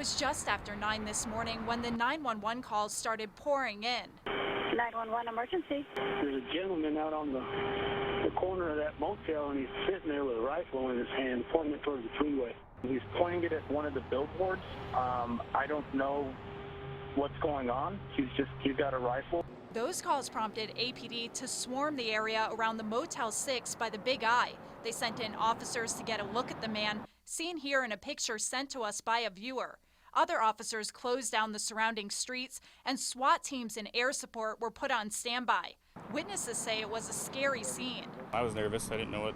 was just after 9 this morning when the 911 calls started pouring in. 911 emergency. There's a gentleman out on the corner of that motel, and he's sitting there with a rifle in his hand, pointing it towards the freeway. He's pointing it at one of the billboards. I don't know what's going on. He's got a rifle. Those calls prompted APD to swarm the area around the Motel 6 by the Big I. They sent in officers to get a look at the man, seen here in a picture sent to us by a viewer. Other officers closed down the surrounding streets, and SWAT teams and air support were put on standby. Witnesses say it was a scary scene. I was nervous. I didn't know if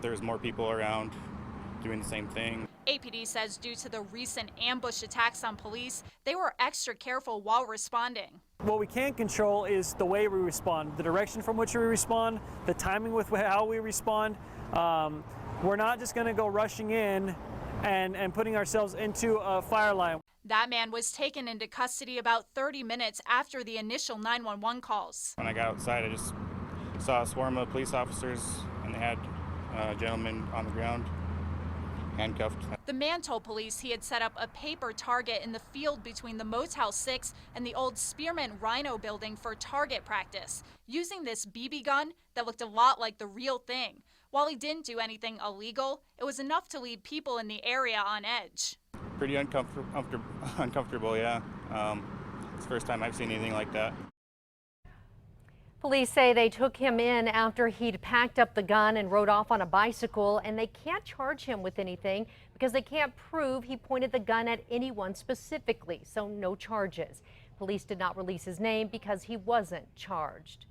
there was more people around doing the same thing. APD says due to the recent ambush attacks on police, they were extra careful while responding. What we can control is the way we respond, the direction from which we respond, the timing with how we respond. We're not just going to go rushing in and putting ourselves into a fire line. That man was taken into custody about 30 minutes after the initial 911 calls. When I got outside, I just saw a swarm of police officers, and they had a gentleman on the ground, handcuffed. The man told police he had set up a paper target in the field between the Motel 6 and the old Spearman Rhino building for target practice, using this BB gun that looked a lot like the real thing. While he didn't do anything illegal, it was enough to leave people in the area on edge. Pretty uncomfortable, yeah. It's the first time I've seen anything like that. Police say they took him in after he'd packed up the gun and rode off on a bicycle, and they can't charge him with anything because they can't prove he pointed the gun at anyone specifically, so no charges. Police did not release his name because he wasn't charged.